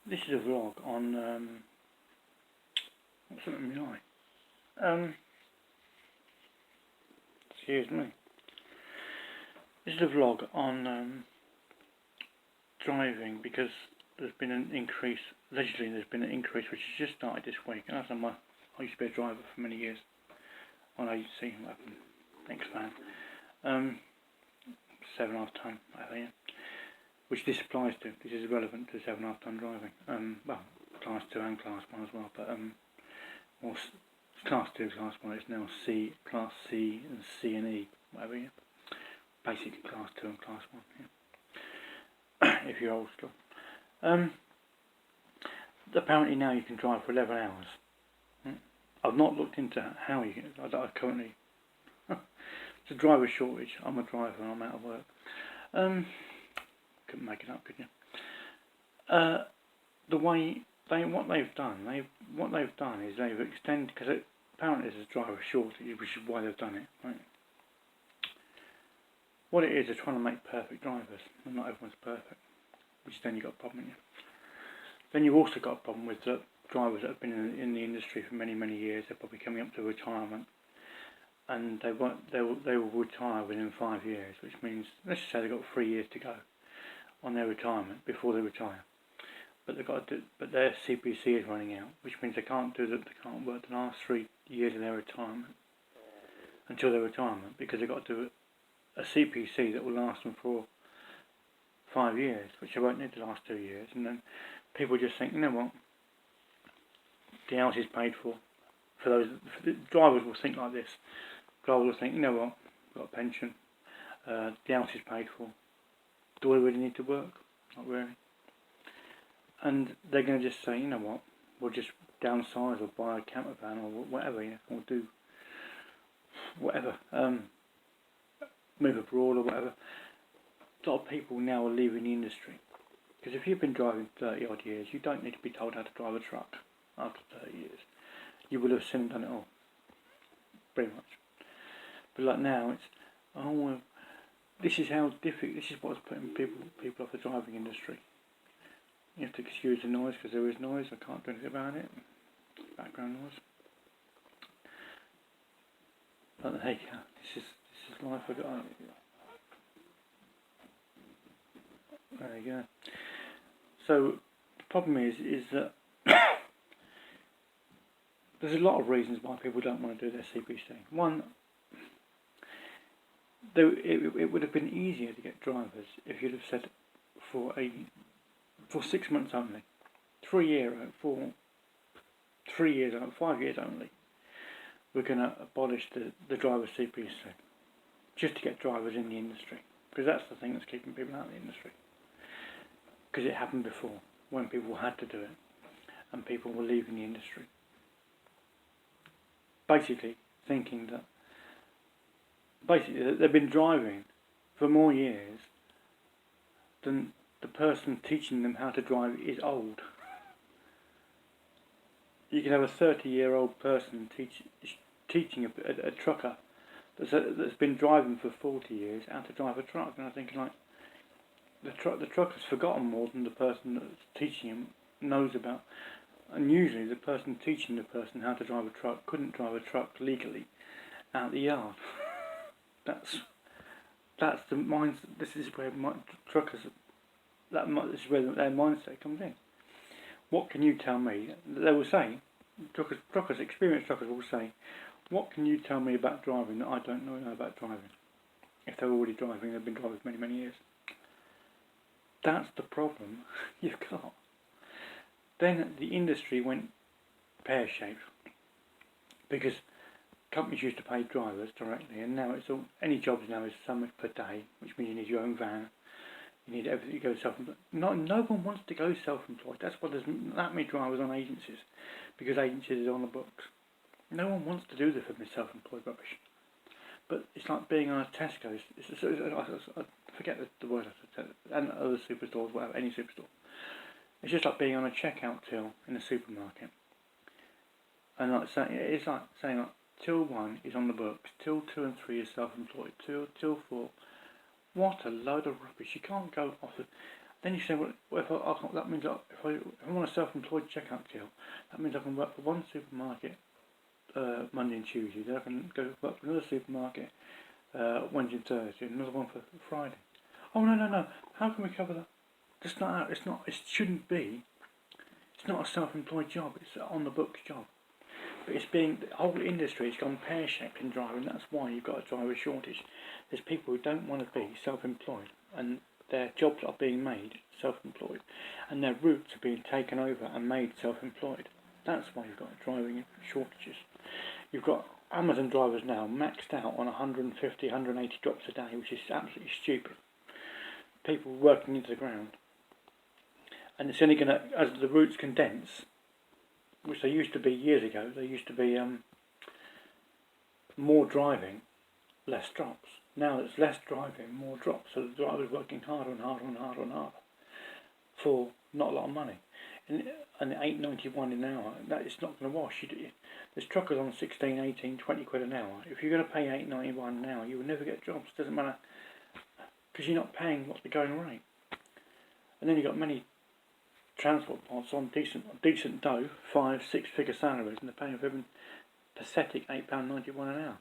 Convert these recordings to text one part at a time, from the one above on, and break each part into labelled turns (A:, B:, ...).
A: This is a vlog on what's it in my eye? Excuse me. This is a vlog on driving because there's been an increase. Allegedly, there's been an increase which has just started this week. And I used to be a driver for many years on agency, X-Van, 7.5 ton, whatever, yeah. Which this applies to. This is relevant to 7.5 ton driving. Well, class 2 and class 1 as well, but well, class 2, class 1 is now C, class C and C and E, whatever, yeah. Basically class 2 and class 1, yeah. If you're old school. Apparently now you can drive for 11 hours. I've not looked into how you can. I currently. It's a driver shortage. I'm a driver and I'm out of work. Couldn't make it up, could you? What they've done is they've extended, because apparently there's a driver shortage, which is why they've done it. Right? What it is, they're trying to make perfect drivers, and not everyone's perfect, which then you've got a problem. Then you've also got a problem with the drivers that have been in the industry for many, many years. They're probably coming up to retirement, and they will retire within 5 years, which means, let's just say they've got 3 years to go on their retirement before they retire. But but their CPC is running out, which means they can't work the last 3 years of their retirement until their retirement, because they've got to do a CPC that will last them for 5 years, which they won't need the last 2 years. And then people just think, you know what, the house is paid for. The drivers will think like this. Drivers will think, you know what, I've got a pension, the house is paid for. Do I really need to work? Not really. And they're going to just say, you know what, we'll just downsize or buy a camper van or whatever, yeah, or do whatever, move abroad or whatever. A lot of people now are leaving the industry, because if you've been driving 30 odd years, you don't need to be told how to drive a truck after 30 years. You will have seen and done it all, pretty much. But like now, it's, oh well, this is how difficult. This is what's putting people off the driving industry. You have to excuse the noise, because there is noise. I can't do anything about it. Background noise. But there you go. This is life. There you go. So the problem is that there's a lot of reasons why people don't want to do their CPC. One, it would have been easier to get drivers if you'd have said for 6 months only, 3 years, 5 years only, we're going to abolish the driver CPC, just to get drivers in the industry, because that's the thing that's keeping people out of the industry. Because it happened before, when people had to do it, and people were leaving the industry. Basically, thinking that they've been driving for more years than the person teaching them how to drive is old. You can have a 30-year-old person teaching a trucker that's been driving for 40 years how to drive a truck, and I'm thinking, like, the trucker's forgotten more than the person that's teaching him knows about. And usually the person teaching the person how to drive a truck couldn't drive a truck legally out the yard. That's the mindset. This is where truckers. This is where their mindset comes in. What can you tell me? They will say, experienced truckers will say, what can you tell me about driving that I don't know about driving? If they're already driving, they've been driving for many, many years. That's the problem you've got. Then the industry went pear-shaped, because companies used to pay drivers directly, and now it's all, any jobs now is so much per day, which means you need your own van, you need everything. You go self-employed. No one wants to go self-employed. That's why there's that many drivers on agencies, because agencies are on the books. No one wants to do the self-employed rubbish. But it's like being on a Tesco's. I forget the word, and other superstores, whatever, any superstore. It's just like being on a checkout till in a supermarket. And it's like saying, like, till 1 is on the books, till 2 and 3 is self-employed, till 4. What a load of rubbish! You can't go off. Then you say, well, that means if I'm on a self-employed checkout deal, that means I can work for one supermarket Monday and Tuesday, then I can go work for another supermarket Wednesday and Thursday, and another one for Friday. Oh no! How can we cover that? That's not how, it's not. It shouldn't be. It's not a self-employed job. It's an on-the-books job. But the whole industry has gone pear-shaped in driving. That's why you've got a driver shortage. There's people who don't want to be self-employed, and their jobs are being made self-employed, and their routes are being taken over and made self-employed. That's why you've got driving shortages. You've got Amazon drivers now maxed out on 150, 180 drops a day, which is absolutely stupid. People working into the ground. And it's only going to, as the routes condense, which they used to be years ago, there used to be more driving, less drops. Now it's less driving, more drops. So the driver's working harder and harder and harder and harder for not a lot of money. And $8.91 an hour, that is not going to wash. There's truckers on 16, 18, 20 quid an hour. If you're going to pay $8.91 an hour, you will never get jobs. Doesn't matter, because you're not paying what's the going rate. And then you've got many transport pods on decent dough, 5-6 figure salaries, and they're paying for even pathetic £8.91 an hour.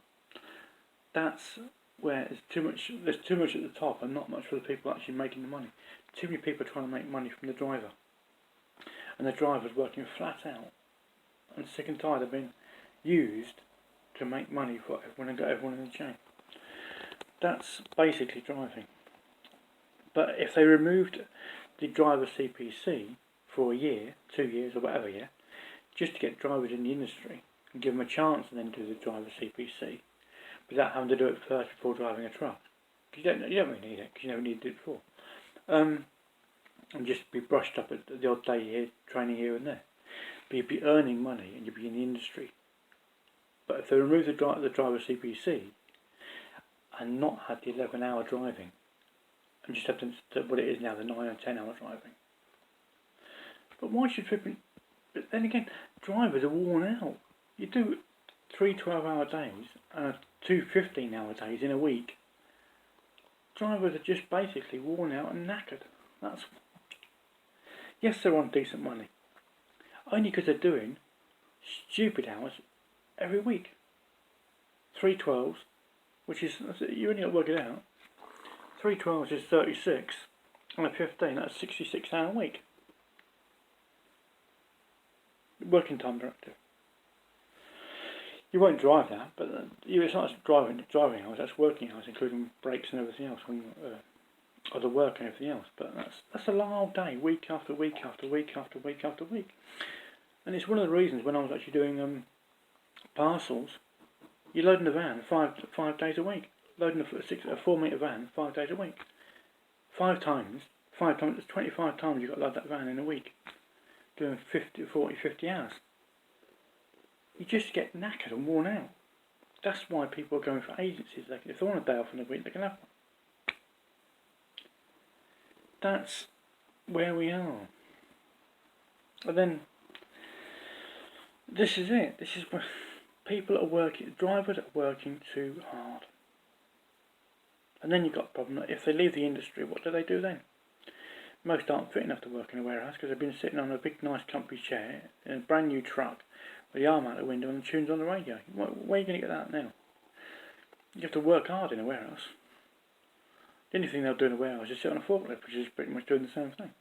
A: That's where there's too much at the top and not much for the people actually making the money. Too many people are trying to make money from the driver, and the driver's working flat out and sick and tired of being used to make money for everyone and got everyone in the chain. That's basically driving. But if they removed the driver CPC for a year, 2 years or whatever year, just to get drivers in the industry and give them a chance and then do the driver CPC without having to do it first before driving a truck. You don't really need it because you never needed it before. And just be brushed up at the odd day here, training here and there. But you'd be earning money and you'd be in the industry. But if they remove the driver CPC and not had the 11-hour driving, and just have to what it is now, the 9 or 10 hour driving. But why should people? But then again, drivers are worn out. You do 3 12-hour days and 2 15-hour days in a week. Drivers are just basically worn out and knackered. Yes, they're on decent money, only because they're doing stupid hours every week. 3 12s, which is, you only got to work it out. 3 12s is 36, and a 15, that's a 66-hour week. Working time directive. You won't drive that, but it's not driving hours, that's working hours, including breaks and everything else, other work and everything else. But that's a long old day, week after week after week after week after week. And it's one of the reasons when I was actually doing parcels, you're loading the van 5 days a week. Loading a 4 metre van 5 days a week. 5 times, it's 25 times you've got to load that van in a week. Doing 50 hours. You just get knackered and worn out. That's why people are going for agencies. If they want a day off in a week, they can have one. That's where we are. And then, this is it. This is where drivers are working too hard. And then you've got a problem that if they leave the industry, what do they do then? Most aren't fit enough to work in a warehouse because they've been sitting on a big, nice, comfy chair in a brand new truck with the arm out the window and the tunes on the radio. Where are you going to get that now? You have to work hard in a warehouse. The only thing they'll do in a warehouse is sit on a forklift, which is pretty much doing the same thing.